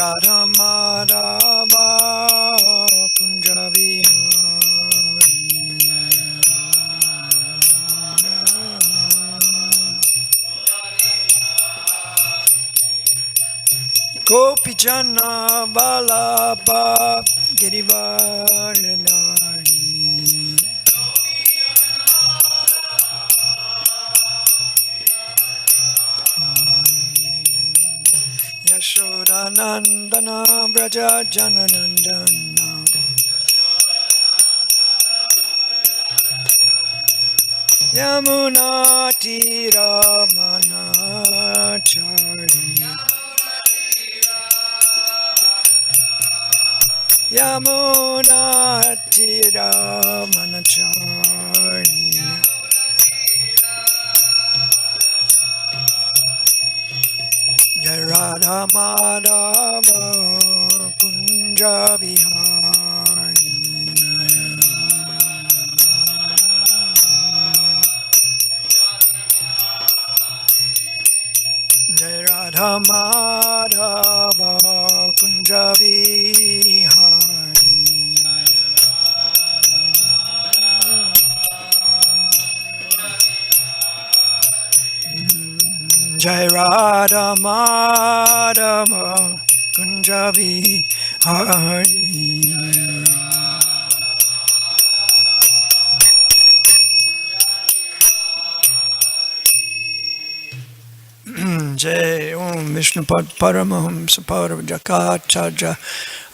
Radha Madhava Kunja Vihari Gopi Jana Vallabha Girivardhari Yashodanandana Braja Jananandana Yamuna Tira Manachari Yamuna Tira Manachari Jai Radha Madhava Kunja Vihari Jai Radha Madhava Kunja Vihari Jai Radha Madhava Kunja Vihari Jai Om Vishnupad Paramahamsa Paravajakacharya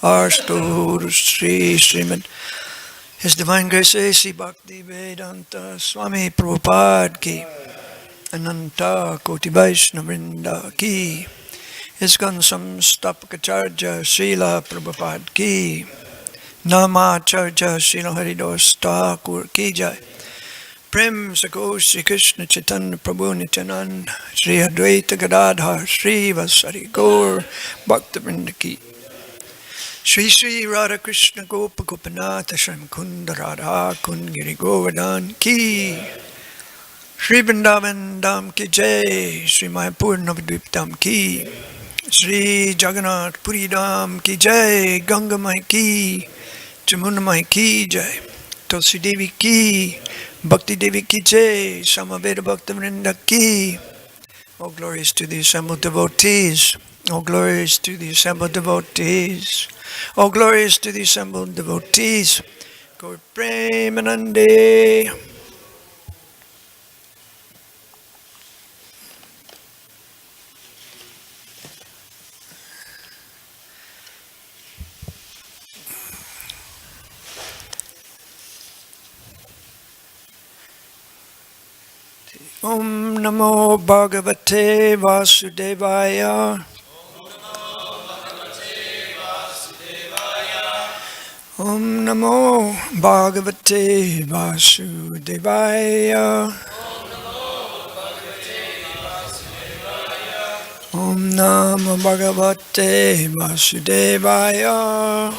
Arshtur Sri Srimad His Divine Grace A.C. Bhakti Vedanta Swami Prabhupada Ki Ananta Koti Vaishnavrinda Ki ISKCON Samstapakacharya Srila Prabhupada Ki Namacharya Srila Haridas Thakur Ki Jai Prem Sako Sri Krishna Chaitanya Prabhu Nityananda Sri Advaita Gadadhar Sri Vasari Gaur Bhaktivinoda Ki Shri Shri Radha Krishna Gopa Gopinath Shyam Kunda Radha Kund Giri Govardhan Ki Shri Vrindavan Dham Ki Jai Shri Mayapur Navadvip Dham Ki Shri Jagannath Puri Dham Ki Jai Ganga Mai Ki Jamuna Mai Ki Jai Tulsi Devi Ki Bhakti Devi Ki Jai Samaveda Bhaktivinoda Ki All glories to the assembled devotees. All glories to the assembled devotees. All glories to the assembled devotees. Gaur Premanande. Om Namo Bhagavate Vasudevaya. Om Namo Bhagavate Vasudevaya. Om Namo Bhagavate Vasudevaya.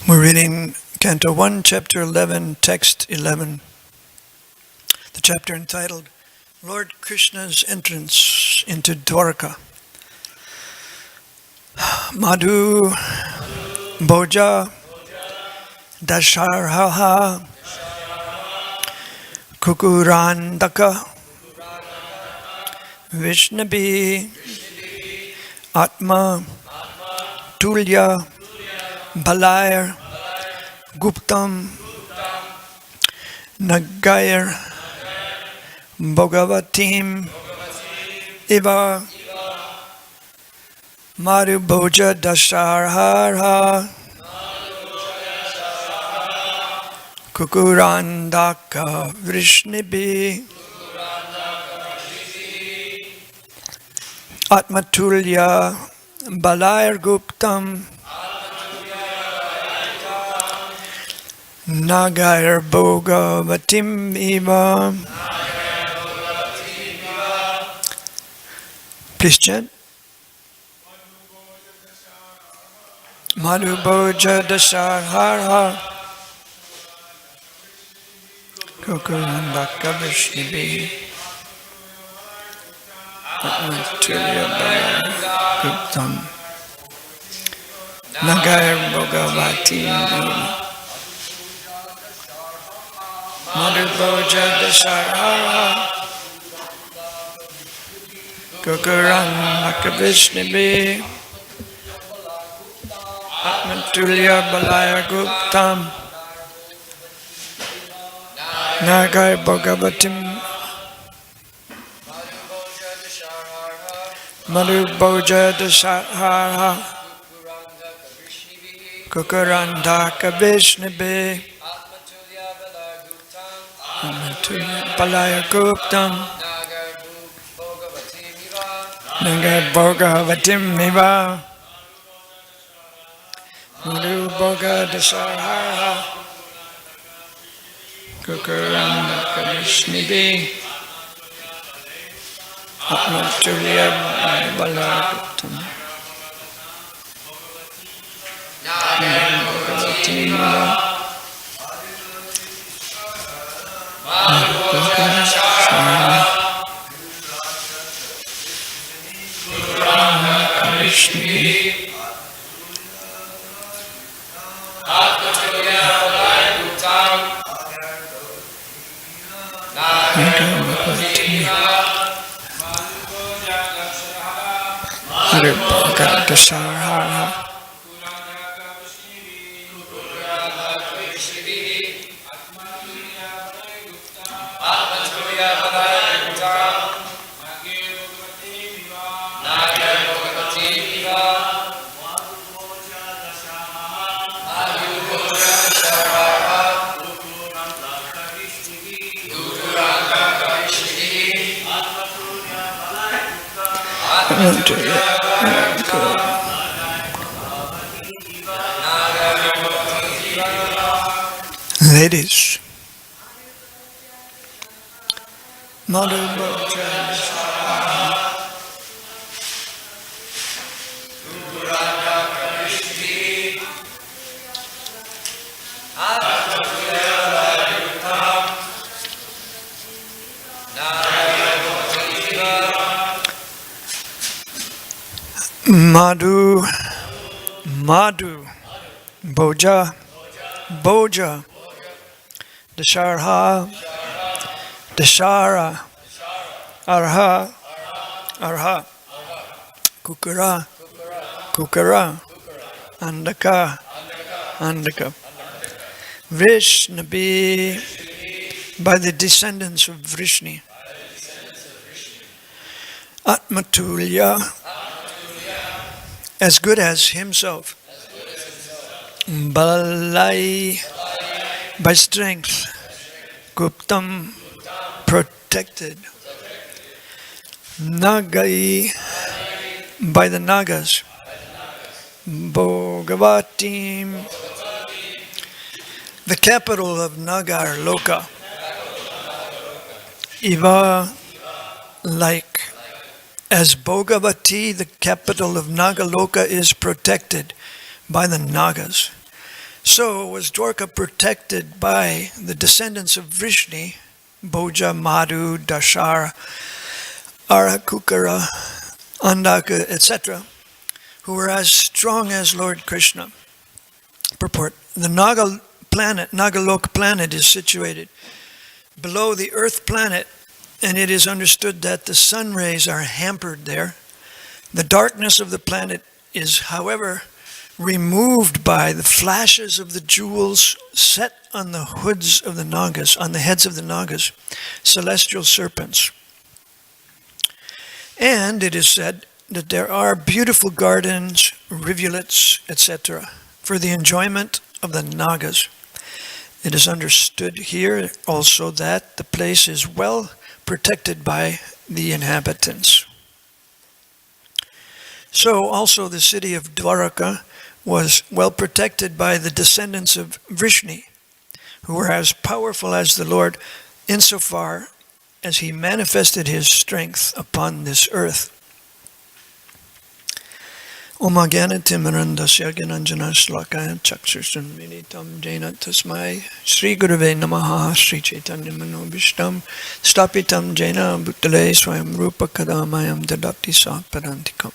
We're reading Canto 1, Chapter 11, Text 11. The chapter entitled Lord Krishna's Entrance into Dwarka. Madhu Bhoja Dasharhaha Kukurandaka Vishnabi Atma Tulya Balair Guptam Nagair Bhagavatim Iva Madhu Bhoja Dasharhara Kukurandaka Vrishnibi Atmatulya Balair Guptam Nagair Bhagavatim Iva. Please chant. Madhu Bhoja Dasharhara Kukurandaka Vishnibi Atmatulya Balaya Guptam Nagar Bhagavati Madhuboja Dasarara Kukuran Makavishnibi Atmatulya Balaya Guptam Nagar Bhagavatim Madhuboja Dasarara Kukuranda Kavishnibi Atmatulya Balaya Guptam Nagar Bhagavatim Miva Madhuboja Dasarara Kukuranda Kavishnibi Atmatulya Balaya Guptam Ladies, Madhuboja Boja Dasarha Dasara Arha Kukara Andaka Vrishnabi, by the descendants of Vrishni. Atmatulya, as good as himself. Balai, by strength. Guptam, protected. Nagai, by the Nagas. Bhagavatim, the capital of Nagar Loka. Iva, like as Bhagavati, the capital of Nagaloka, is protected by the Nagas, so was Dwarka protected by the descendants of Vrishni, Boja, Madhu, Dashara, Arakukara, Andaka, etc., who were as strong as Lord Krishna. Purport: the Nagaloka planet is situated below the Earth planet, and it is understood that the sun rays are hampered there. The darkness of the planet is, however, removed by the flashes of the jewels set on the hoods of the Nagas, on the heads of the Nagas, celestial serpents. And it is said that there are beautiful gardens, rivulets, etc., for the enjoyment of the Nagas. It is understood here also that the place is well protected by the inhabitants. So also the city of Dwaraka was well protected by the descendants of Vrishni, who were as powerful as the Lord insofar as he manifested his strength upon this earth. Om Agyanatimirandasya Gyananjana Shlakaya Chakshursunmilitam Jena Tasmai Sri Gurave Namaha Sri Chaitanya Manobishtam Stapitam Jena Bhutale Swayam Rupa Kadamayam Dadati Sapadantikam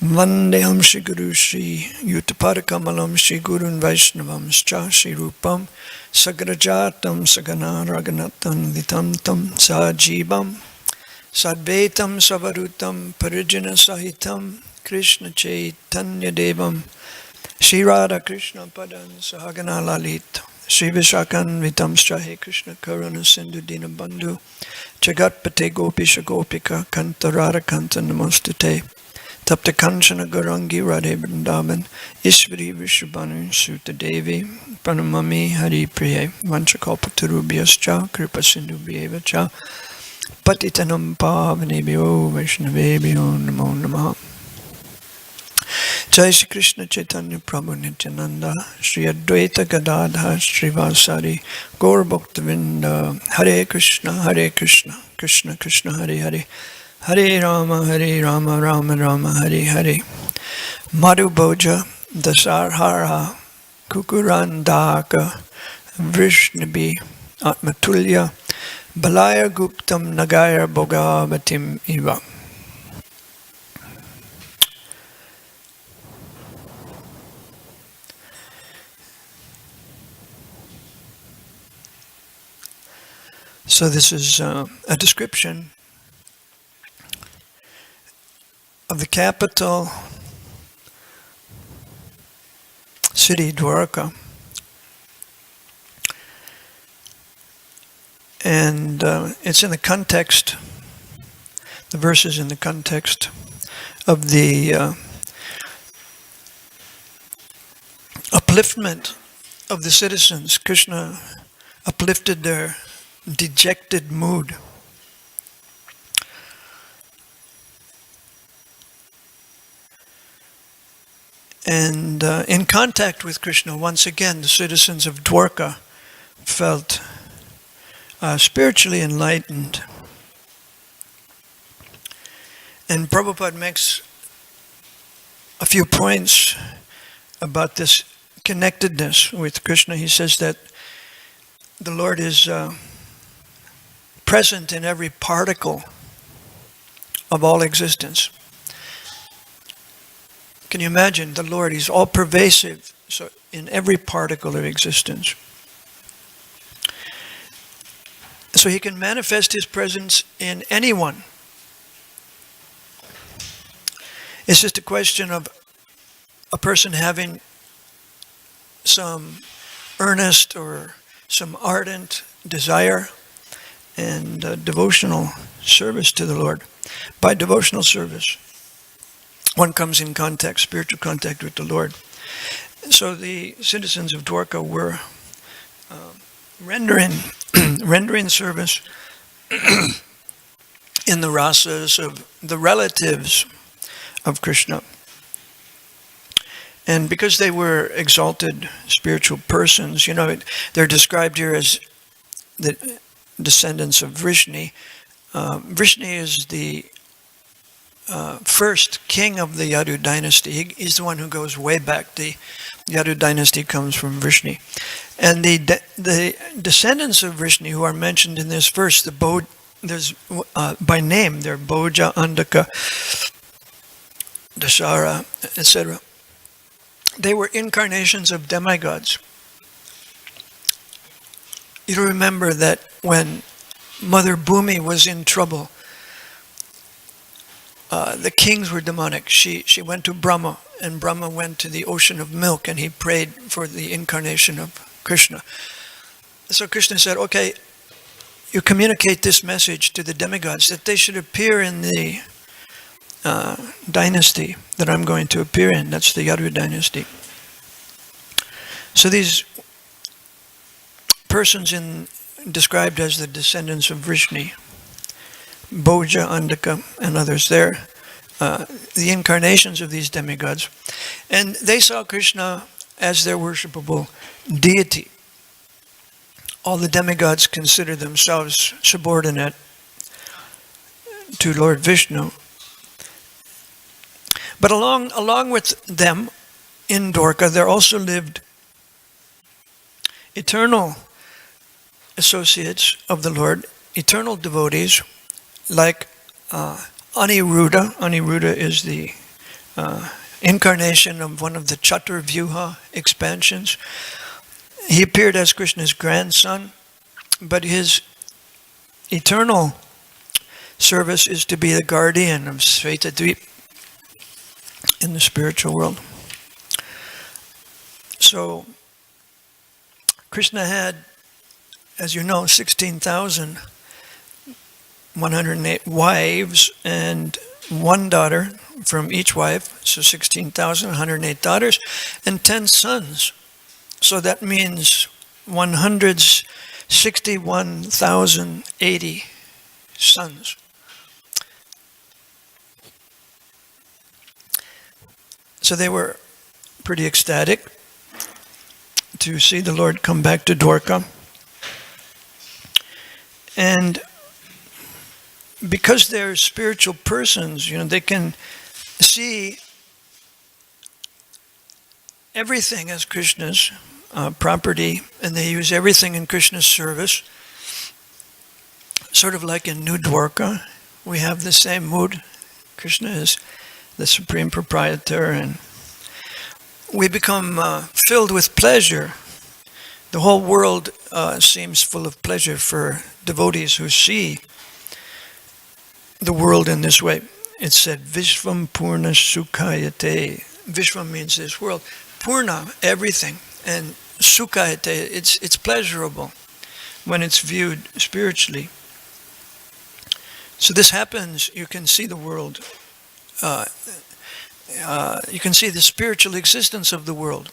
Vandeham Shri Guru Shri Yutaparakamalam Shri Gurun Vaishnavam Scha Shri Rupam Sagrajatam Sagana Raganatan Vitantam Sajibam Sadvaitam Savarutam Parijana Sahitam Krishna Chaitanya Devam Shri Radha Krishna Padan Sahagana Lalit Shri Vishakan Vitam Strahe Krishna Karuna Sindhu Dina Bandhu Jagatpate Gopisha Gopika Kanta Radha Kanta Namostute Tapta Kanchana Garangi Radhe Vrindavan Ishvari Vishabhanu Suta Devi Pranamami Hari Priye Vanchakalpatarubhyascha Kripa Sindhu Bhyevacha Patitanam Pavanebhyo Vaishnavebhyo Namo Namaha Jai Shri Krishna Chaitanya Prabhu Nityananda Shri Advaita Gadadha Shri Vasari Gaur Bhaktavinda Hare Krishna Krishna Krishna Hare Hare Hare Rama Rama Rama Hare Hare Madhu Bhoja Dasarhara Kukurandaka Vrishnabi Atmatulya Balaya Guptam Nagaya Bhogavatim Iva. So this is a description of the capital city, Dwarka. And it's in the context, the verse is in the context of the upliftment of the citizens. Krishna uplifted their dejected mood. And in contact with Krishna, once again, the citizens of Dwarka felt spiritually enlightened. And Prabhupada makes a few points about this connectedness with Krishna. He says that the Lord is present in every particle of all existence. Can you imagine the Lord? He's all pervasive, so in every particle of existence. So he can manifest his presence in anyone. It's just a question of a person having some earnest or some ardent desire and devotional service to the Lord. By devotional service, one comes in contact, spiritual contact with the Lord. So the citizens of Dwarka were rendering service in the rasas of the relatives of Krishna. And because they were exalted spiritual persons, they're described here as the descendants of Vrishni. Vrishni is the first king of the Yadu dynasty. He's the one who goes way back. The Yadu dynasty comes from Vrishni. And the descendants of Vrishni who are mentioned in this verse, there's by name, they're Bhoja, Andaka, Dashara, etc. They were incarnations of demigods. You remember that when Mother Bhumi was in trouble, the kings were demonic. She went to Brahma, and Brahma went to the ocean of milk, and he prayed for the incarnation of Krishna. So Krishna said, okay, you communicate this message to the demigods that they should appear in the dynasty that I'm going to appear in. That's the Yadu dynasty. So these persons described as the descendants of Vrishni, Bhoja, Andaka, and others, they're the incarnations of these demigods. And they saw Krishna as their worshipable deity. All the demigods consider themselves subordinate to Lord Vishnu. But along with them in Dwarka, there also lived eternal associates of the Lord, eternal devotees, like Aniruddha. Aniruddha is the incarnation of one of the Tattvavit expansions. He appeared as Krishna's grandson, but his eternal service is to be the guardian of Tattvavit in the spiritual world. So Krishna had, as you know, 16,108 wives and one daughter from each wife, so 16,108 daughters and 10 sons. So that means 161,080 sons. So they were pretty ecstatic to see the Lord come back to Dwarka. And because they're spiritual persons, they can see everything as Krishna's property, and they use everything in Krishna's service. Sort of like in New Dwarka, we have the same mood. Krishna is the supreme proprietor, and we become filled with pleasure. The whole world seems full of pleasure for devotees who see the world in this way. It said, Vishvam Purna Sukhayate. Vishvam means this world. Purna, everything. And Sukhayate, it's pleasurable when it's viewed spiritually. So this happens, you can see the world. You can see the spiritual existence of the world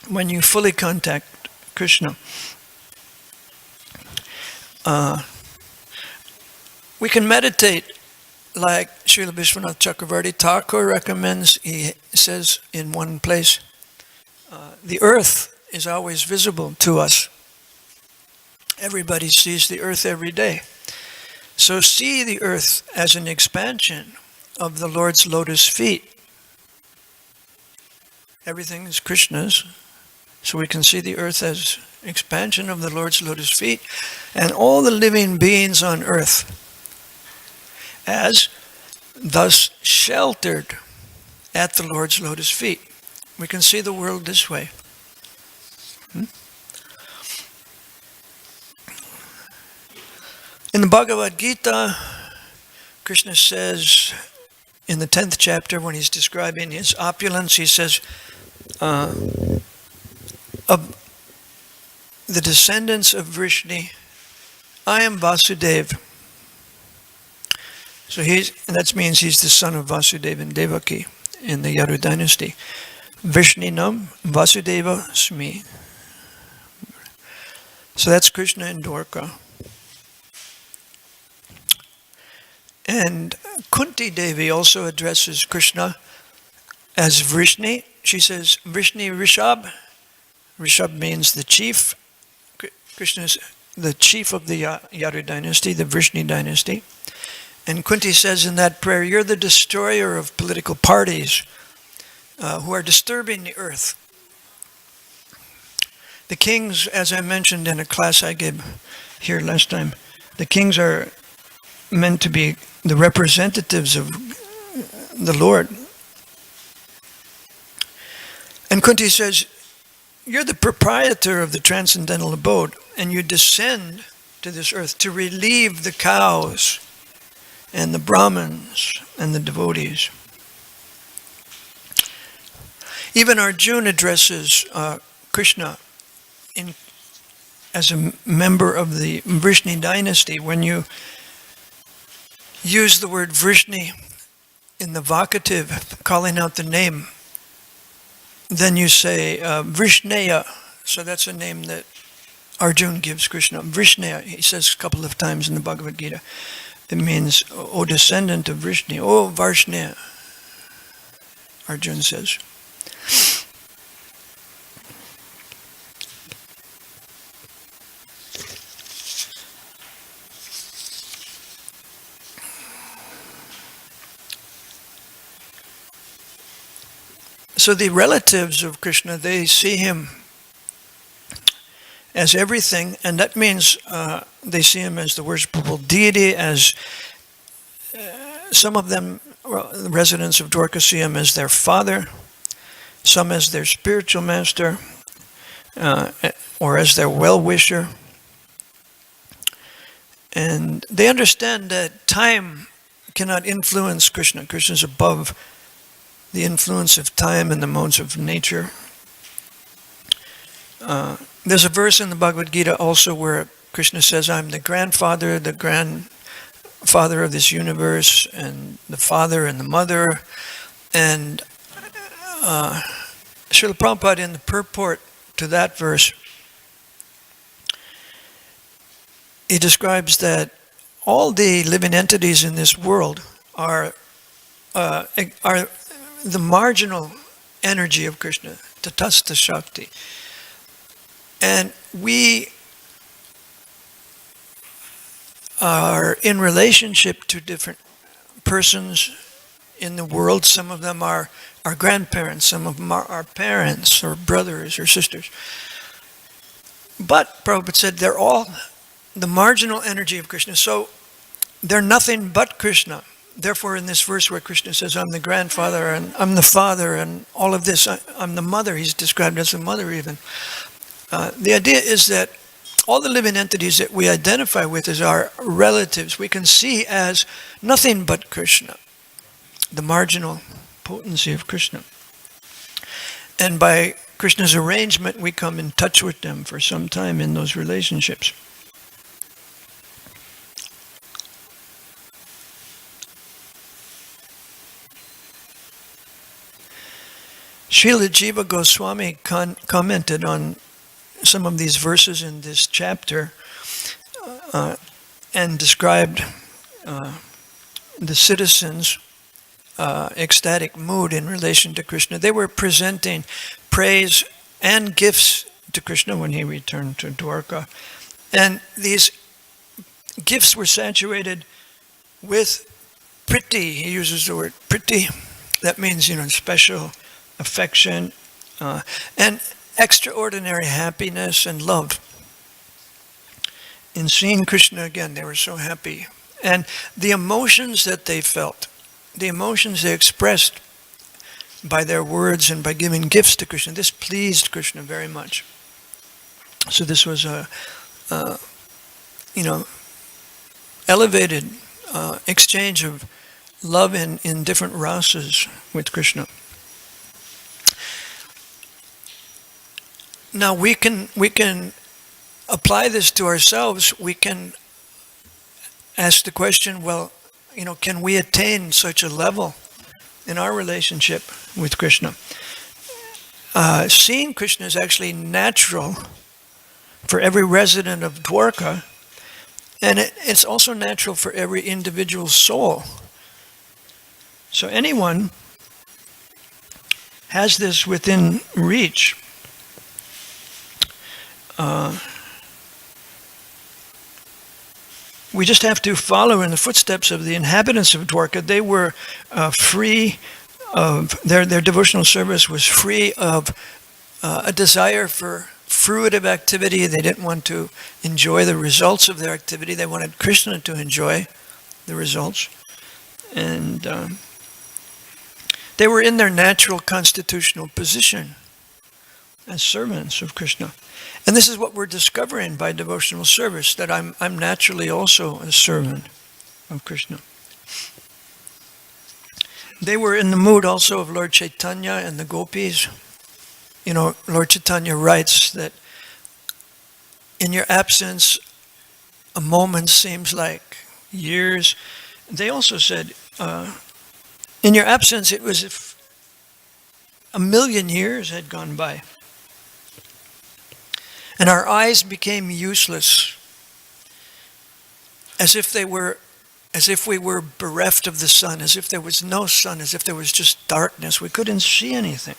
when you fully contact Krishna. We can meditate like Srila Vishwanath Chakravarti Thakur recommends. He says in one place, the earth is always visible to us. Everybody sees the earth every day. So see the earth as an expansion of the Lord's lotus feet. Everything is Krishna's. So we can see the earth as expansion of the Lord's lotus feet, and all the living beings on earth as thus sheltered at the Lord's lotus feet. We can see the world this way. In the Bhagavad Gita, Krishna says in the 10th chapter, when he's describing his opulence, he says, of the descendants of Vrishni, I am Vasudeva. So that means he's the son of Vasudeva and Devaki in the Yadu dynasty. Vrishninam Vasudeva Smi. So that's Krishna in Dwarka. And Kunti Devi also addresses Krishna as Vrishni. She says, Vrishni Rishab. Rishab means the chief. Krishna is the chief of the Yadu dynasty, the Vrishni dynasty. And Kunti says in that prayer, you're the destroyer of political parties who are disturbing the earth. The kings, as I mentioned in a class I gave here last time, the kings are meant to be the representatives of the Lord. And Kunti says, you're the proprietor of the transcendental abode, and you descend to this earth to relieve the cows and the Brahmins and the devotees. Even Arjuna addresses Krishna as a member of the Vrishni dynasty. When you use the word Vrishni in the vocative, calling out the name, then you say Vrishneya. So that's a name that Arjuna gives Krishna. Vrishneya, he says a couple of times in the Bhagavad Gita. It means, O descendant of Vrishni, O Varshneya, Arjuna says. So the relatives of Krishna, they see him as everything, and that means they see him as the worshipable deity, as some of them, the residents of Dwarka, see him as their father, some as their spiritual master, or as their well-wisher. And they understand that time cannot influence Krishna. Krishna is above the influence of time and the modes of nature. There's a verse in the Bhagavad Gita also where Krishna says, I'm the grandfather of this universe, and the father and the mother. And Srila Prabhupada, in the purport to that verse, he describes that all the living entities in this world are the marginal energy of Krishna, Tatastha Shakti. And we are in relationship to different persons in the world. Some of them are our grandparents, some of them are our parents or brothers or sisters. But Prabhupada said they're all the marginal energy of Krishna. So they're nothing but Krishna. Therefore, in this verse where Krishna says, I'm the grandfather and I'm the father and all of this, I'm the mother, he's described as the mother even. The idea is that all the living entities that we identify with as our relatives, we can see as nothing but Krishna, the marginal potency of Krishna. And by Krishna's arrangement, we come in touch with them for some time in those relationships. Srila Jiva Goswami commented on some of these verses in this chapter and described the citizens' ecstatic mood in relation to Krishna. They were presenting praise and gifts to Krishna when he returned to Dwarka. And these gifts were saturated with priti. He uses the word priti. That means, special affection and extraordinary happiness and love. In seeing Krishna again, they were so happy. And the emotions that they felt, the emotions they expressed by their words and by giving gifts to Krishna, this pleased Krishna very much. So this was a elevated exchange of love in different rasas with Krishna. Now we can apply this to ourselves. We can ask the question, well, can we attain such a level in our relationship with Krishna? Seeing Krishna is actually natural for every resident of Dwarka, and it's also natural for every individual soul. So anyone has this within reach. We just have to follow in the footsteps of the inhabitants of Dwarka. They were free of, their devotional service was free of a desire for fruitive activity. They didn't want to enjoy the results of their activity. They wanted Krishna to enjoy the results. And they were in their natural constitutional position as servants of Krishna. And this is what we're discovering by devotional service, that I'm naturally also a servant of Krishna. They were in the mood also of Lord Chaitanya and the gopis. Lord Chaitanya writes that in your absence, a moment seems like years. They also said, in your absence, it was if 1,000,000 years had gone by. And our eyes became useless, as if we were bereft of the sun, as if there was no sun, as if there was just darkness. We couldn't see anything,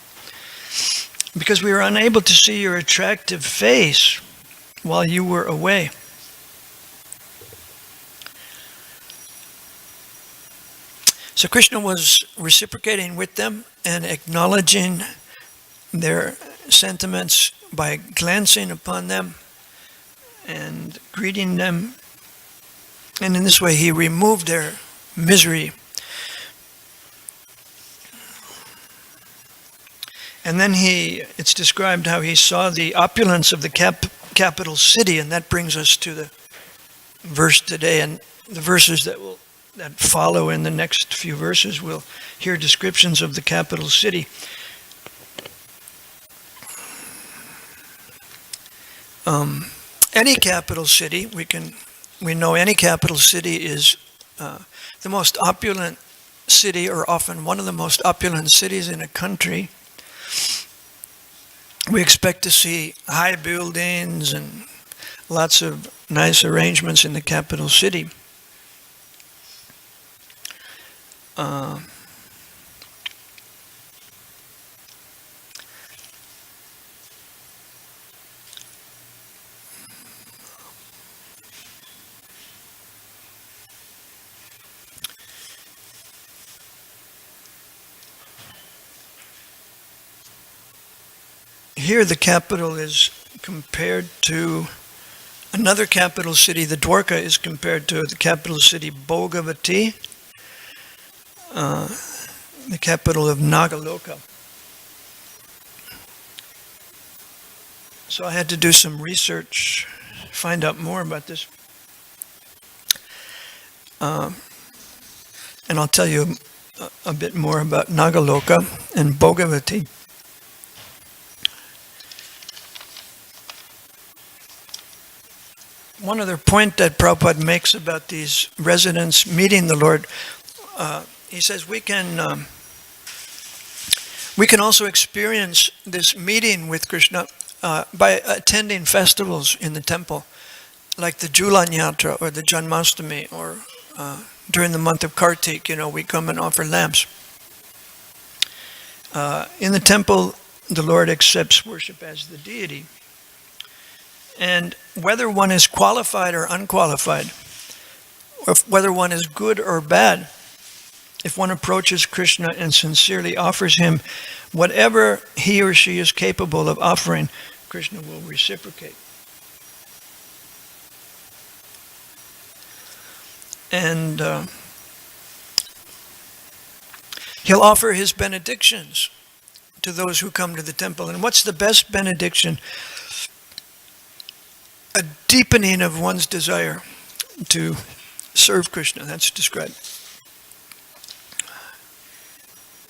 because we were unable to see your attractive face while you were away. So Krishna was reciprocating with them and acknowledging their sentiments by glancing upon them and greeting them. And in this way, he removed their misery. And then it's described how he saw the opulence of the capital city, and that brings us to the verse today. And the verses that follow in the next few verses will hear descriptions of the capital city. Any capital city, we know any capital city is the most opulent city, or often one of the most opulent cities in a country. We expect to see high buildings and lots of nice arrangements in the capital city. Here the capital is compared to another capital city. The Dwarka is compared to the capital city Bhogavati, the capital of Nagaloka. So I had to do some research, find out more about this. And I'll tell you a bit more about Nagaloka and Bhogavati. One other point that Prabhupada makes about these residents meeting the Lord, he says we can also experience this meeting with Krishna by attending festivals in the temple, like the Julan Yatra or the Janmashtami, or during the month of Kartik, we come and offer lamps. In the temple, the Lord accepts worship as the deity. And whether one is qualified or unqualified, or whether one is good or bad, if one approaches Krishna and sincerely offers him whatever he or she is capable of offering, Krishna will reciprocate. And he'll offer his benedictions to those who come to the temple. And what's the best benediction? A deepening of one's desire to serve Krishna. That's described.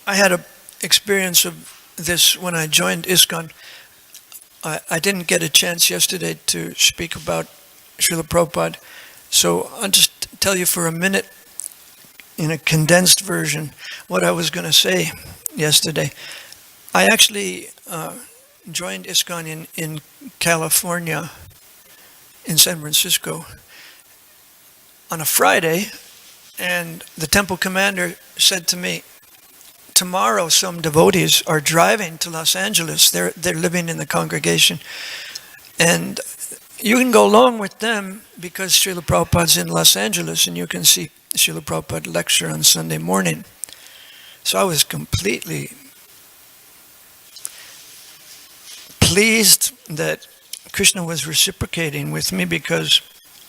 I had an experience of this when I joined ISKCON. I didn't get a chance yesterday to speak about Srila Prabhupada, so I'll just tell you for a minute in a condensed version what I was going to say yesterday. I actually joined ISKCON in California, in San Francisco, on a Friday, and the temple commander said to me, tomorrow some devotees are driving to Los Angeles. They're living in the congregation, and you can go along with them because Srila Prabhupada's in Los Angeles, and you can see Srila Prabhupada lecture on Sunday morning. So I was completely pleased that Krishna was reciprocating with me, because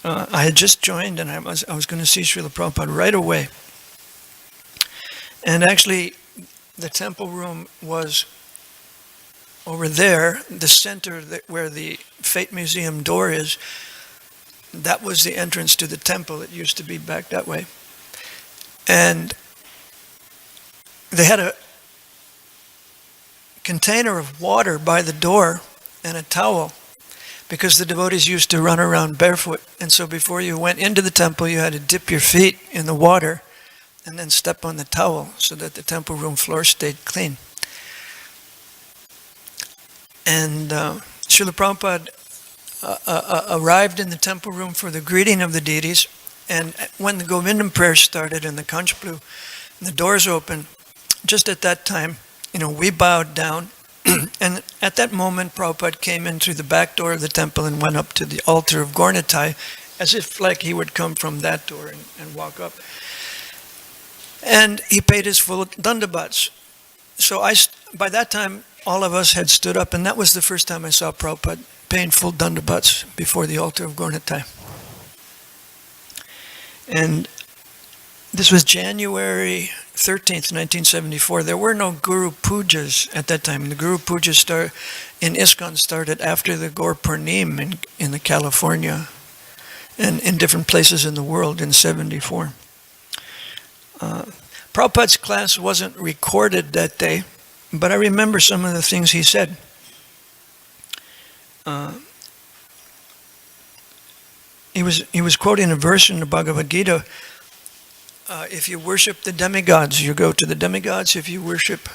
I had just joined and I was going to see Srila Prabhupada right away. And actually, the temple room was over there, the center where the Fate Museum door is. That was the entrance to the temple. It used to be back that way. And they had a container of water by the door and a towel, because the devotees used to run around barefoot. And so before you went into the temple, you had to dip your feet in the water and then step on the towel so that the temple room floor stayed clean. And Srila Prabhupada arrived in the temple room for the greeting of the deities. And when the Govindam prayer started and the Kanchaplu, and the doors opened, just at that time, we bowed down. And at that moment, Prabhupada came in through the back door of the temple and went up to the altar of Gaurnitai, as if like he would come from that door and walk up. And he paid his full dandavats. So by that time, all of us had stood up, and that was the first time I saw Prabhupada paying full dandavats before the altar of Gauratai. And this was January 13th, 1974. There were no Guru Pujas at that time. The Guru Pujas in ISKCON started after the Gaur Purnim in the California and in different places in the world in 74. Prabhupada's class wasn't recorded that day, but I remember some of the things he said. He was quoting a verse in the Bhagavad Gita. If you worship the demigods, you go to the demigods. If you worship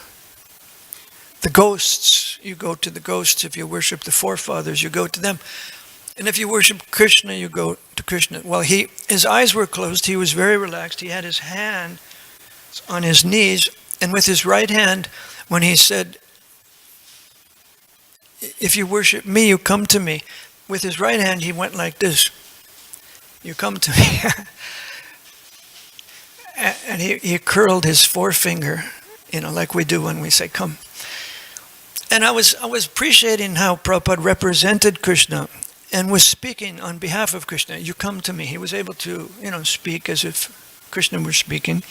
the ghosts, you go to the ghosts. If you worship the forefathers, you go to them. And if you worship Krishna, you go to Krishna. Well, his eyes were closed. He was very relaxed. He had his hand on his knees. And with his right hand, when he said, if you worship me, you come to me. With his right hand, he went like this. You come to me. And he curled his forefinger, like we do when we say come. And I was appreciating how Prabhupada represented Krishna and was speaking on behalf of Krishna. You come to me. He was able to, speak as if Krishna were speaking.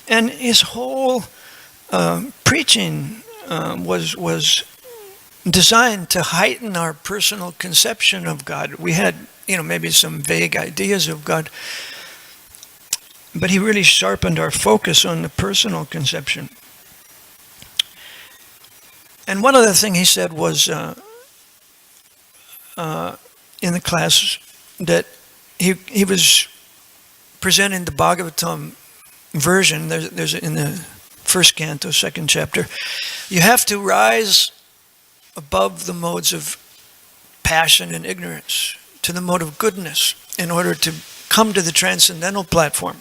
And his whole preaching was designed to heighten our personal conception of God. We had, maybe some vague ideas of God, but he really sharpened our focus on the personal conception. And one other thing he said was in the class that he was presenting the Bhagavatam version. There's in the first canto, second chapter. You have to rise above the modes of passion and ignorance to the mode of goodness in order to come to the transcendental platform.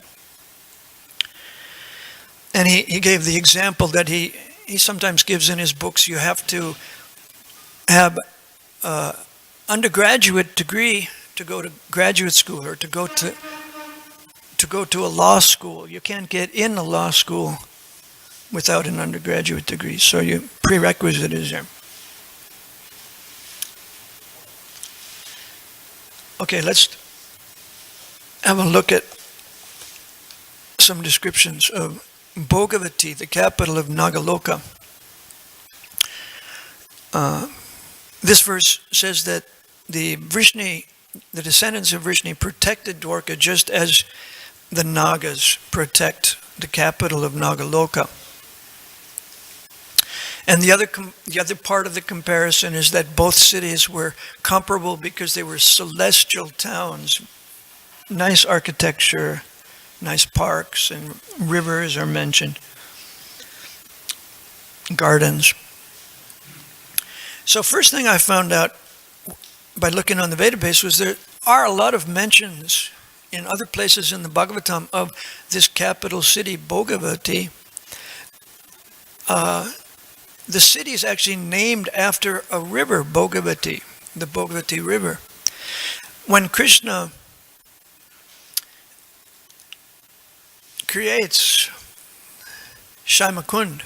And he gave the example that he sometimes gives in his books. You have to have an undergraduate degree to go to graduate school or to go to a law school. You can't get in a law school without an undergraduate degree. So your prerequisite is there. Okay, let's have a look at some descriptions of Bhogavati, the capital of Nagaloka. This verse says that the descendants of Vrishni protected Dwarka just as the Nagas protect the capital of Nagaloka. And the other part of the comparison is that both cities were comparable because they were celestial towns. Nice architecture, nice parks, and rivers are mentioned. Gardens. So first thing I found out by looking on the Vedabase was there are a lot of mentions in other places in the Bhagavatam of this capital city, Bhogavati. The city is actually named after a river, Bhogavati, the Bhogavati River. When Krishna creates Shaimakund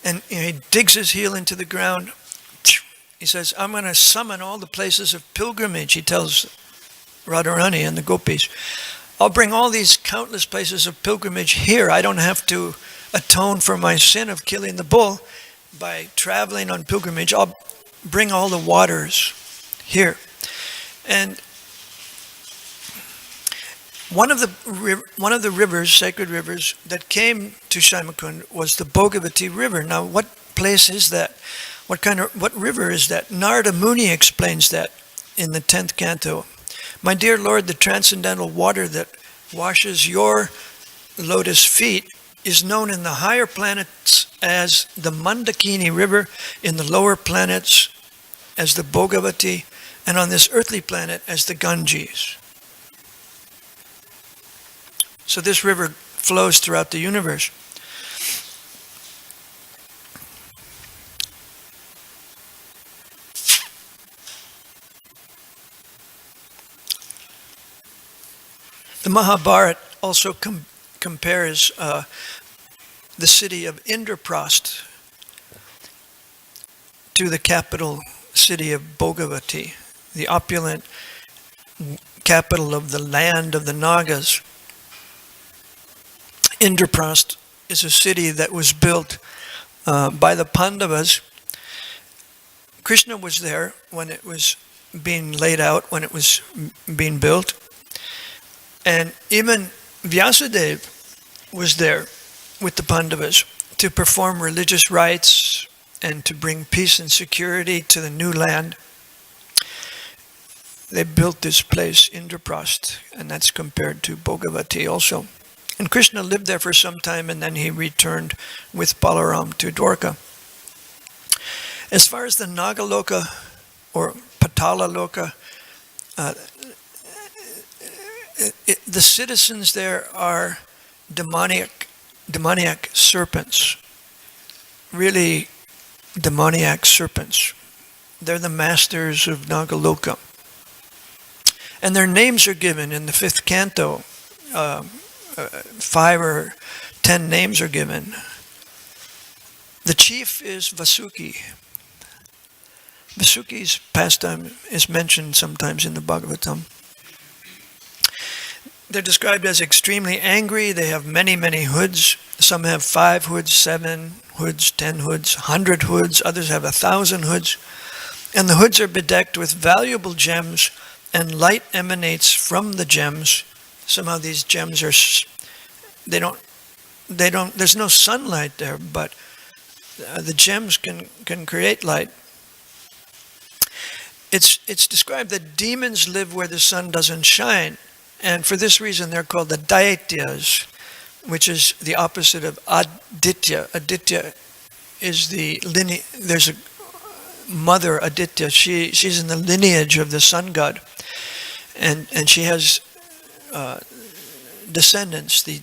and he digs his heel into the ground, he says, I'm going to summon all the places of pilgrimage, he tells Radharani and the gopis. I'll bring all these countless places of pilgrimage here. I don't have to atone for my sin of killing the bull by traveling on pilgrimage. I'll bring all the waters here. And one of the rivers, sacred rivers, that came to Shaimakund was the Bhogavati River. Now, what place is that? What river is that? Narada Muni explains that in the 10th canto. My dear Lord, the transcendental water that washes your lotus feet is known in the higher planets as the Mandakini River, in the lower planets as the Bhogavati, and on this earthly planet as the Ganges. So this river flows throughout the universe. The Mahabharata also compares the city of Indraprastha to the capital city of Bhogavati, the opulent capital of the land of the Nagas. Indraprastha is a city that was built by the Pandavas. Krishna was there when it was being laid out, when it was being built. And even Vyasadeva was there with the Pandavas to perform religious rites and to bring peace and security to the new land. They built this place, Indraprastha, and that's compared to Bhogavati also. And Krishna lived there for some time, and then he returned with Balaram to Dwarka. As far as the Nagaloka or Patala Loka, the citizens there are demoniac serpents, really demoniac serpents. They're the masters of Nagaloka. And their names are given in the 5th canto. 5 or 10 names are given. The chief is Vasuki. Vasuki's pastime is mentioned sometimes in the Bhagavatam. They're described as extremely angry. They have many, many hoods. Some have 5 hoods, 7 hoods, 10 hoods, 100 hoods. Others have 1,000 hoods. And the hoods are bedecked with valuable gems, and light emanates from the gems. Somehow these gems there's no sunlight there, but the gems can create light. It's described that demons live where the sun doesn't shine, and for this reason they're called the Daityas, which is the opposite of Aditya. Aditya is there's a mother, Aditya. She's in the lineage of the sun god, and she has descendants, the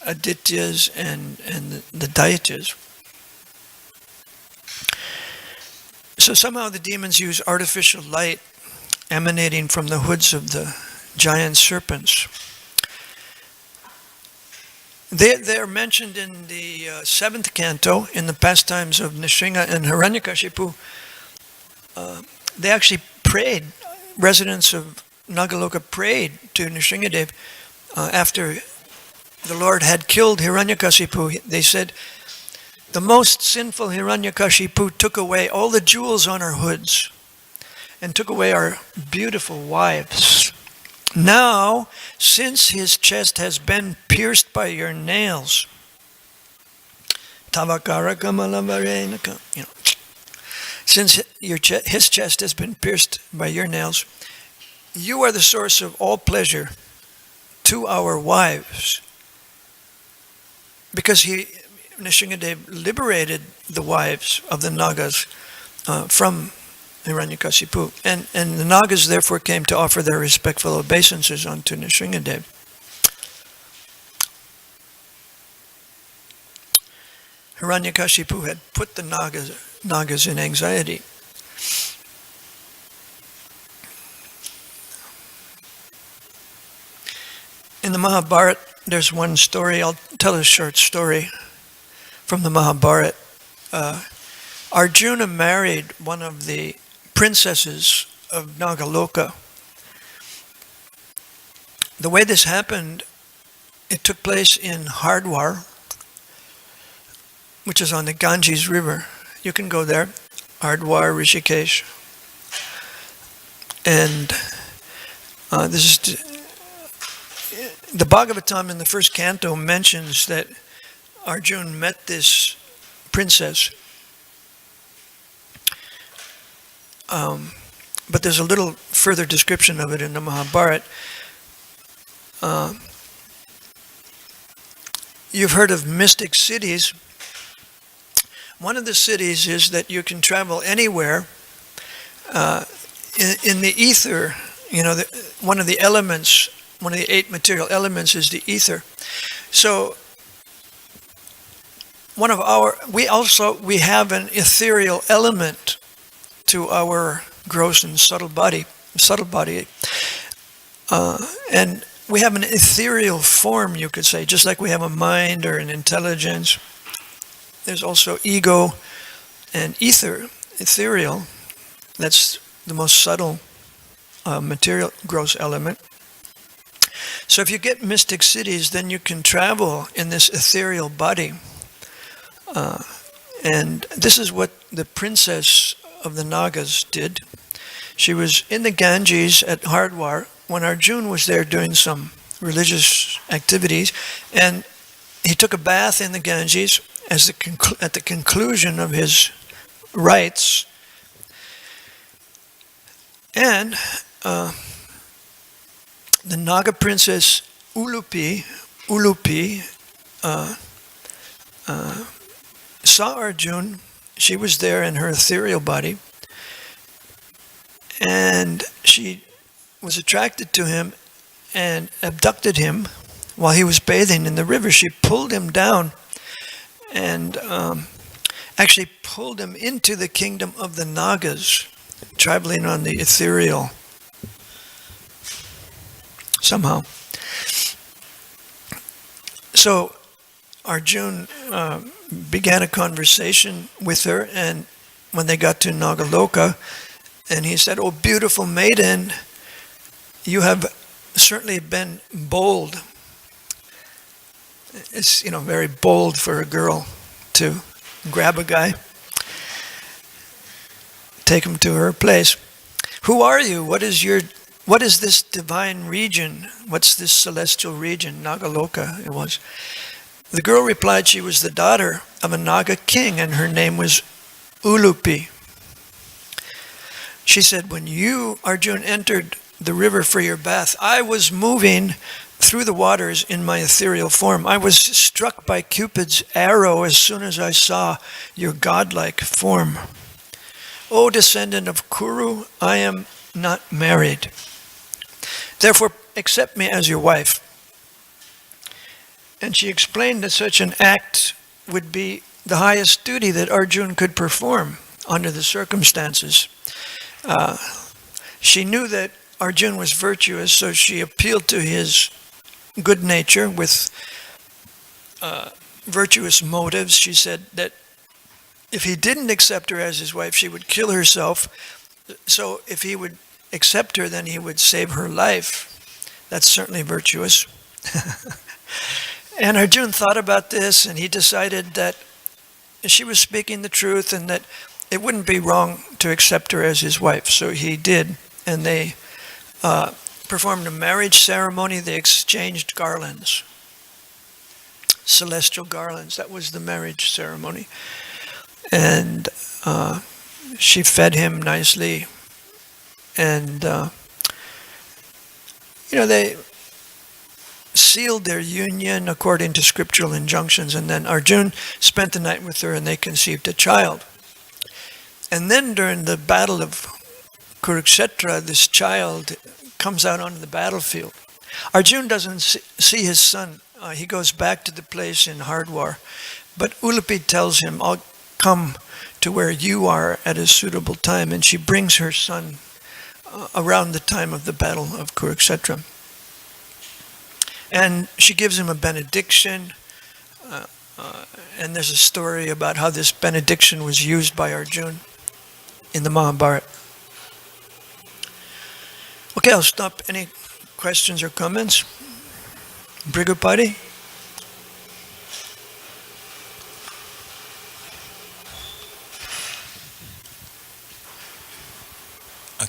Adityas and the Daityas. So somehow the demons use artificial light emanating from the hoods of the giant serpents. They're mentioned in the 7th canto in the pastimes of Nrsimha and Hiranyakashipu. They actually prayed, residents of Nagaloka prayed to Nrsimhadev after the Lord had killed Hiranyakashipu. They said, the most sinful Hiranyakashipu took away all the jewels on our hoods and took away our beautiful wives. Now, since his chest has been pierced by your nails, since his chest has been pierced by your nails, you are the source of all pleasure to our wives. Because Nrsimhadev liberated the wives of the Nagas from Hiranyakashipu. And the Nagas therefore came to offer their respectful obeisances unto Nrsimhadev. Hiranyakashipu had put the Nagas in anxiety. In the Mahabharata, there's one story. I'll tell a short story from the Mahabharata. Arjuna married one of the princesses of Nagaloka. The way this happened, it took place in Hardwar, which is on the Ganges River. You can go there, Hardwar, Rishikesh. And this is the Bhagavatam in the 1st canto mentions that Arjuna met this princess. But there's a little further description of it in the Mahabharata. You've heard of mystic cities. One of the cities is that you can travel anywhere in the ether. You know, one of the elements, one of the 8 material elements is the ether. So we have an ethereal element to our gross and subtle body. And we have an ethereal form, you could say, just like we have a mind or an intelligence. There's also ego and ether, ethereal. That's the most subtle material, gross element. So if you get mystic cities, then you can travel in this ethereal body. And this is what the princess of the Nagas did. She was in the Ganges at Hardwar when Arjuna was there doing some religious activities, and he took a bath in the Ganges at the conclusion of his rites. And the Naga princess Ulupi saw Arjuna. She was there in her ethereal body, and she was attracted to him and abducted him while he was bathing in the river. She pulled him down and actually pulled him into the kingdom of the Nagas, traveling on the ethereal somehow. So Arjuna began a conversation with her, and when they got to Nagaloka, and he said, "Oh, beautiful maiden, you have certainly been bold." It's, very bold for a girl to grab a guy, take him to her place. "Who are you? What is this divine region? What's this celestial region?" Nagaloka it was. The girl replied she was the daughter of a Naga king, and her name was Ulupi. She said, "When you, Arjuna, entered the river for your bath, I was moving through the waters in my ethereal form. I was struck by Cupid's arrow as soon as I saw your godlike form. O descendant of Kuru, I am not married. Therefore, accept me as your wife." And she explained that such an act would be the highest duty that Arjuna could perform under the circumstances. She knew that Arjuna was virtuous, so she appealed to his good nature with virtuous motives. She said that if he didn't accept her as his wife, she would kill herself. So if he would accept her, then he would save her life. That's certainly virtuous. And Arjuna thought about this, and he decided that she was speaking the truth and that it wouldn't be wrong to accept her as his wife. So he did, and they performed a marriage ceremony. They exchanged garlands, celestial garlands. That was the marriage ceremony. And she fed him nicely, and they sealed their union according to scriptural injunctions, and then Arjuna spent the night with her, and they conceived a child. And then during the battle of Kurukshetra, this child comes out onto the battlefield. Arjuna doesn't see his son. He goes back to the place in Hardwar, but Ulupi tells him, "I'll come to where you are at a suitable time," and she brings her son around the time of the battle of Kurukshetra. And she gives him a benediction, and there's a story about how this benediction was used by Arjuna in the Mahabharata. Okay, I'll stop. Any questions or comments? Brigupati?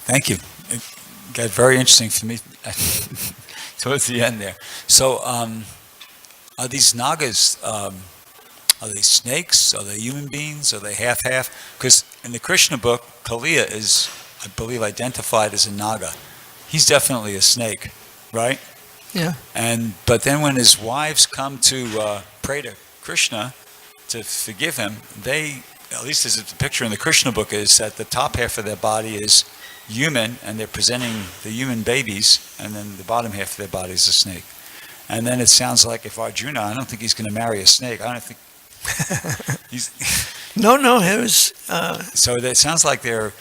Thank you. It got very interesting for me towards the end there. So, are these Nagas, are they snakes? Are they human beings? Are they half-half? Because in the Krishna book, Kaliya is, I believe, identified as a Naga. He's definitely a snake, right? Yeah. But then when his wives come to pray to Krishna to forgive him, they, at least as the picture in the Krishna book is, that the top half of their body is human, and they're presenting the human babies, and then the bottom half of their body is a snake. And then it sounds like if Arjuna, I don't think he's going to marry a snake. I don't think he's. No, it was. So it sounds like they're.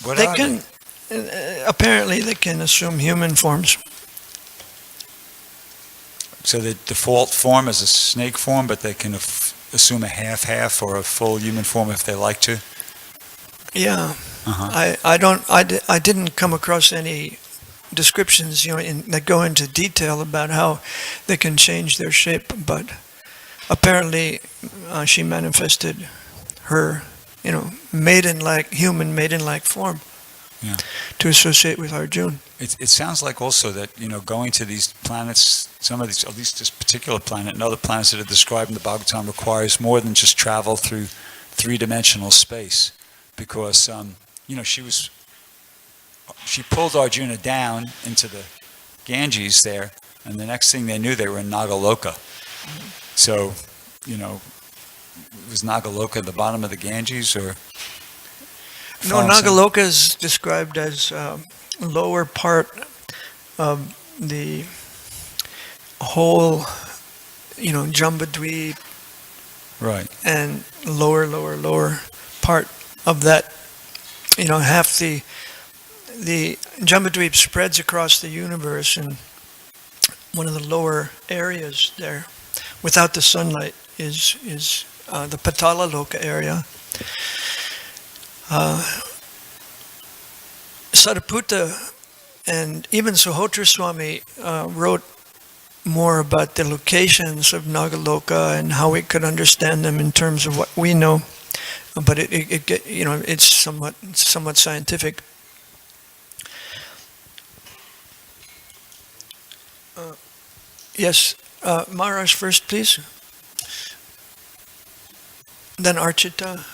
What they are can. they? Apparently, they can assume human forms. So the default form is a snake form, but they can assume a half or a full human form if they like to? Yeah. Uh-huh. I didn't come across any descriptions, that go into detail about how they can change their shape, but apparently she manifested her, human maiden-like form Yeah. to associate with Arjuna. It sounds like also that, going to these planets, some of these, at least this particular planet and other planets that are described in the Bhagavatam, requires more than just travel through three-dimensional space. Because, she pulled Arjuna down into the Ganges there, and the next thing they knew, they were in Nagaloka. So, was Nagaloka at the bottom of the Ganges, or? No, Nagaloka is described as lower part of the whole, Jambudweep, Right. and lower part of that, half the Jambudweep spreads across the universe, and one of the lower areas there, without the sunlight, is the Patala Loka area. Sariputta and even Suhotra Swami wrote more about the locations of Nagaloka and how we could understand them in terms of what we know, but it's somewhat scientific. Yes, Maharaj first, please. Then Archita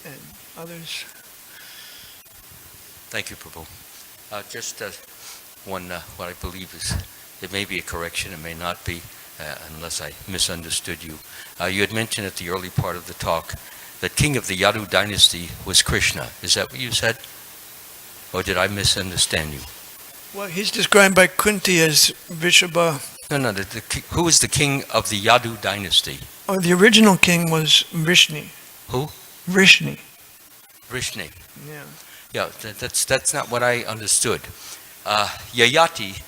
and others. Thank you, Prabhu. Just one, what I believe is, it may be a correction, it may not be, unless I misunderstood you. You had mentioned at the early part of the talk that king of the Yadu dynasty was Krishna. Is that what you said? Or did I misunderstand you? Well, he's described by Kunti as Vrishabha. No, who is the king of the Yadu dynasty? Oh, the original king was Vrishni. Who? Vrishni. Vrishni. Yeah. Yeah, that's not what I understood. Yayati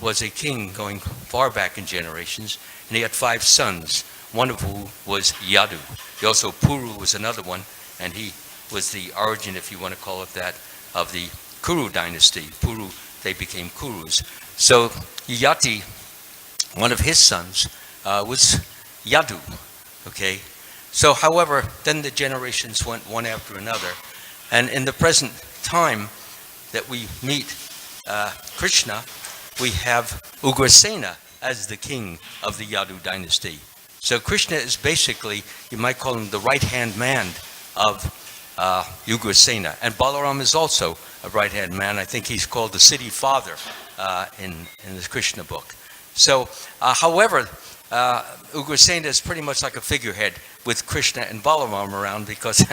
was a king going far back in generations, and he had 5 sons, one of whom was Yadu. Also, Puru was another one, and he was the origin, if you want to call it that, of the Kuru dynasty. Puru, they became Kurus. So Yayati, one of his sons, was Yadu. Okay? So, however, then the generations went one after another. And in the present time that we meet Krishna, we have Ugrasena as the king of the Yadu dynasty. So Krishna is basically, you might call him the right-hand man of Ugrasena. And Balaram is also a right-hand man. I think he's called the city father in the Krishna book. So, however, Ugrasena is pretty much like a figurehead with Krishna and Balaram around, because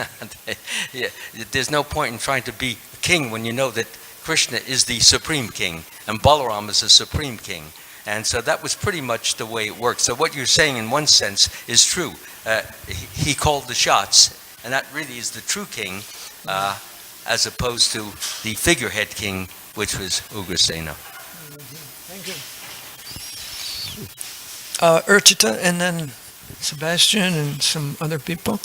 there's no point in trying to be king when you know that Krishna is the supreme king and Balaram is the supreme king. And so that was pretty much the way it worked. So what you're saying in one sense is true. He called the shots, and that really is the true king, as opposed to the figurehead king, which was Ugrasena. Thank you. Urchita, and then Sebastian and some other people.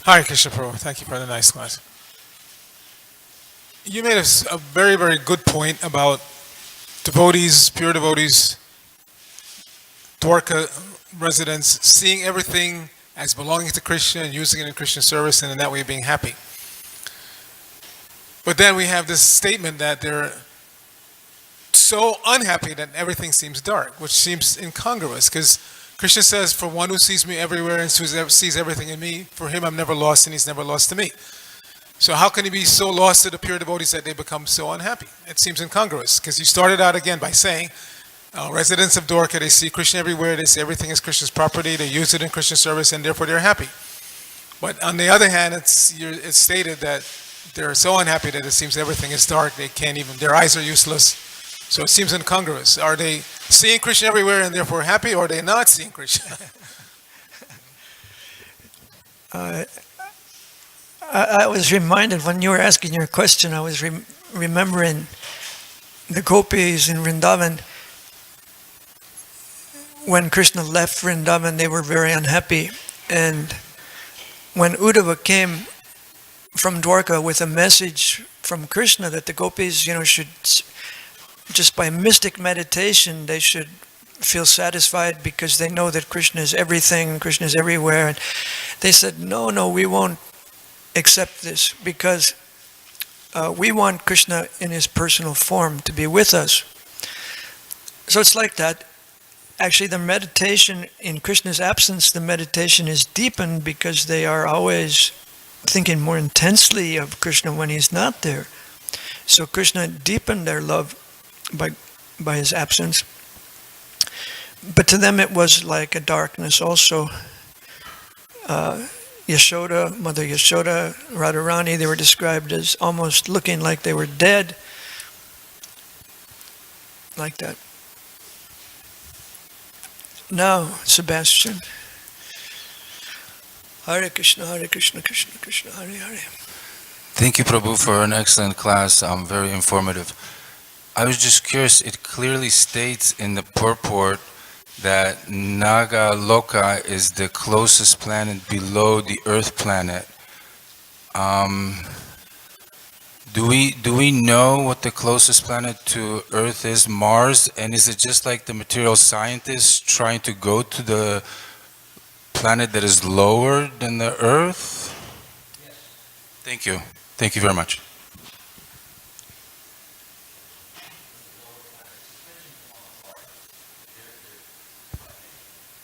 Hare Krishna Prabhu, thank you for the nice class. You made a very, very good point about devotees, pure devotees, Dwarka residents, seeing everything as belonging to Krishna and using it in Krishna service, and in that way being happy. But then we have this statement that they're so unhappy that everything seems dark, which seems incongruous, because Krishna says, for one who sees me everywhere and sees everything in me, for him I'm never lost and he's never lost to me. So how can he be so lost to the pure devotees that they become so unhappy? It seems incongruous, because you started out again by saying, residents of Dwarka, they see Krishna everywhere, they say everything is Krishna's property, they use it in Krishna service, and therefore they're happy. But on the other hand, it's stated that they're so unhappy that it seems everything is dark, they can't even, their eyes are useless. So it seems incongruous. Are they seeing Krishna everywhere and therefore happy, or are they not seeing Krishna? I was reminded when you were asking your question, I was remembering the gopis in Vrindavan. When Krishna left Vrindavan, they were very unhappy. And when Uddhava came from Dwarka with a message from Krishna that the gopis, should, just by mystic meditation, they should feel satisfied because they know that Krishna is everything, Krishna is everywhere. And they said, no, we won't accept this because we want Krishna in his personal form to be with us. So it's like that. Actually, the meditation in Krishna's absence, the meditation is deepened because they are always thinking more intensely of Krishna when he's not there. So Krishna deepened their love by his absence. But to them it was like a darkness also. Yashoda, Mother Yashoda, Radharani, they were described as almost looking like they were dead. Like that. Now, Sebastian. Hare Krishna, Krishna Krishna, Hare Hare. Thank you, Prabhu, for an excellent class. Very informative. I was just curious, it clearly states in the purport that Naga Loka is the closest planet below the Earth planet. Do we know what the closest planet to Earth is? Mars? And is it just like the material scientists trying to go to the planet that is lower than the Earth? Yes. Thank you. Thank you very much.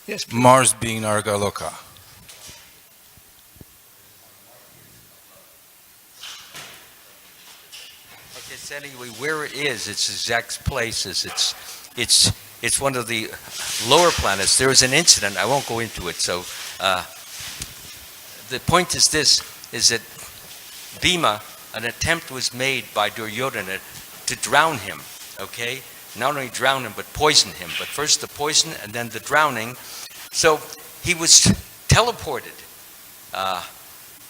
Yes, please. Mars being Nargaloka. Okay, so anyway, where it is, its exact places, it's one of the lower planets. There was an incident, I won't go into it, so the point is this, is that Bhima, an attempt was made by Duryodhana to drown him, okay? Not only drown him, but poison him. But first the poison and then the drowning. So he was teleported,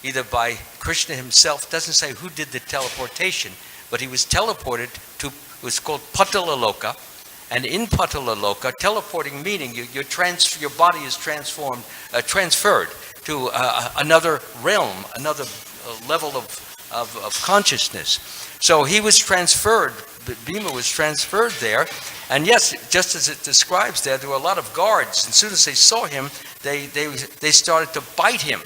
either by Krishna himself, doesn't say who did the teleportation, but he was teleported to, it was called Patalaloka. And in Patalaloka, teleporting meaning your body is transferred to another realm, another level of consciousness. So he was transferred, Bhima was transferred there, and yes, just as it describes there were a lot of guards. As soon as they saw him, they started to bite him,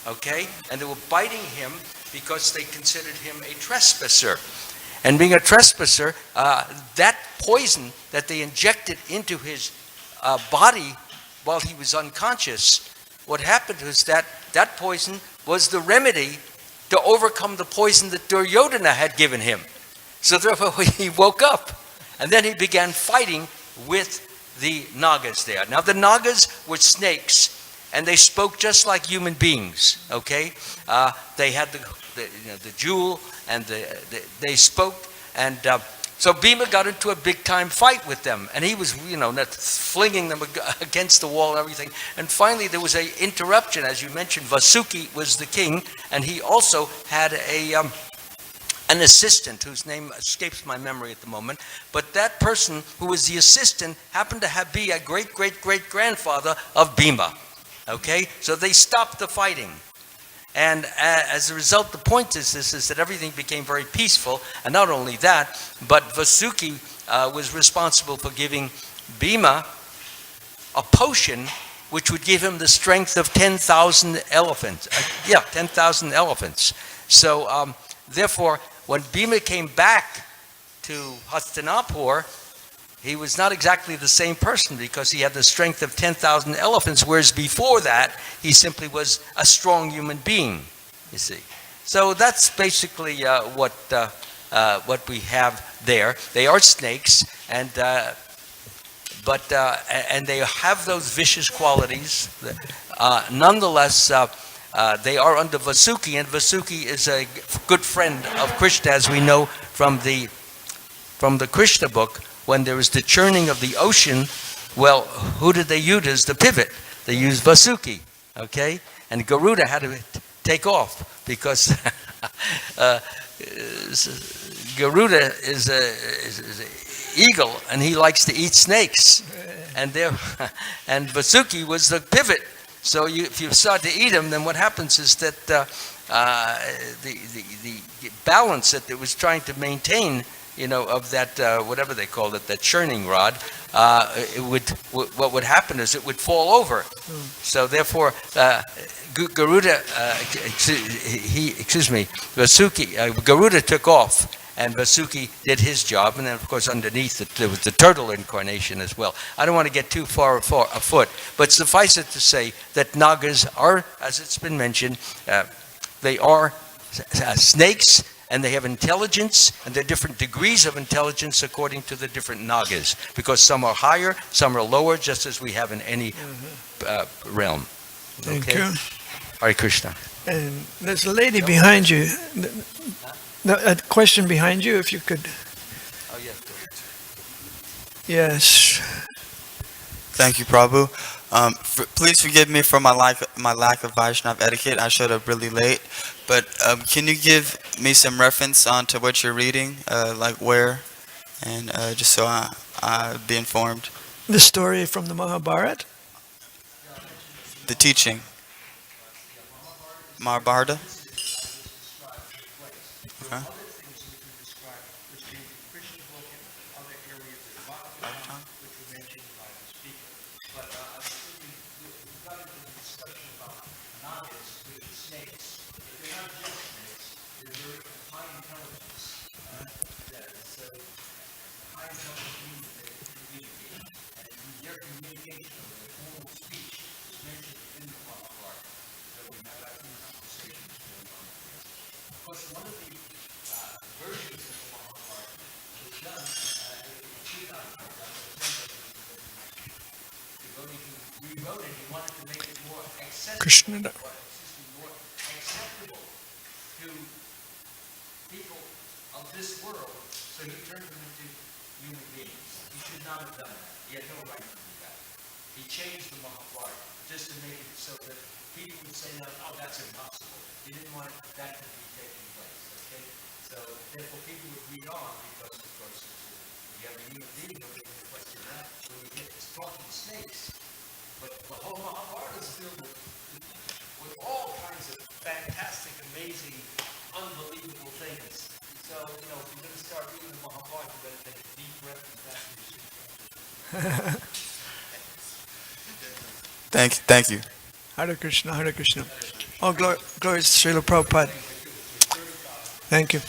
okay? And they were biting him because they considered him a trespasser. And being a trespasser, that poison that they injected into his body while he was unconscious, what happened was that poison was the remedy to overcome the poison that Duryodhana had given him. So therefore he woke up, and then he began fighting with the Nagas there. Now the Nagas were snakes, and they spoke just like human beings, okay? They had the jewel, and they spoke, and so Bhima got into a big-time fight with them, and he was, flinging them against the wall and everything. And finally, there was an interruption. As you mentioned, Vasuki was the king, and he also had an assistant whose name escapes my memory at the moment. But that person who was the assistant happened to be a great-great-great-grandfather of Bhima. Okay, so they stopped the fighting. And as a result, the point is that everything became very peaceful. And not only that, but Vasuki was responsible for giving Bhima a potion which would give him the strength of 10,000 elephants. 10,000 elephants. So therefore, when Bhima came back to Hastinapur, he was not exactly the same person because he had the strength of 10,000 elephants, whereas before that, he simply was a strong human being, you see. So that's basically what we have there. They are snakes, and they have those vicious qualities. Nonetheless, they are under Vasuki, and Vasuki is a good friend of Krishna, as we know from the Krishna book. When there was the churning of the ocean, well, who did they use as the pivot? They used Vasuki, okay? and Garuda had to take off because Garuda is an eagle and he likes to eat snakes, and Vasuki was the pivot. So if you start to eat him, then what happens is that the balance that it was trying to maintain, of that whatever they called it, that churning rod, what would happen is it would fall over. So therefore, Garuda, Vasuki, Garuda took off, and Vasuki did his job, and then of course underneath it there was the turtle incarnation as well. I don't want to get too far afoot, but suffice it to say that Nagas are, as it's been mentioned, they are snakes, and they have intelligence, and there are different degrees of intelligence according to the different Nagas, because some are higher, some are lower, just as we have in any realm. Thank Okay? you. Hare Krishna. And there's a lady behind you. A question behind you, if you could. Oh, yes. Yes. Thank you, Prabhu. Please forgive me for my lack of Vaishnav etiquette. I showed up really late. But can you give me some reference onto what you're reading, like where, and just so I'll be informed? The story from the Mahabharata. The teaching. Mahabharata? Okay. Krishna. More acceptable to people of this world, so he turned them into human beings. He should not have done that. He had no right to do that. He changed the Mahabharata just to make it so that people would say, oh, that's impossible. He didn't want that to be taking place. Okay? So therefore people would read on because, of course, if you have a human being, nobody can question that. When you get talking snakes, but the whole Mahabharata is filled with all kinds of fantastic, amazing, unbelievable things. So, if you're going to start reading the Mahabharata, you better take a deep breath and Thank you. Hare Krishna, Hare Krishna. Oh, glory to Srila Prabhupada. Thank you.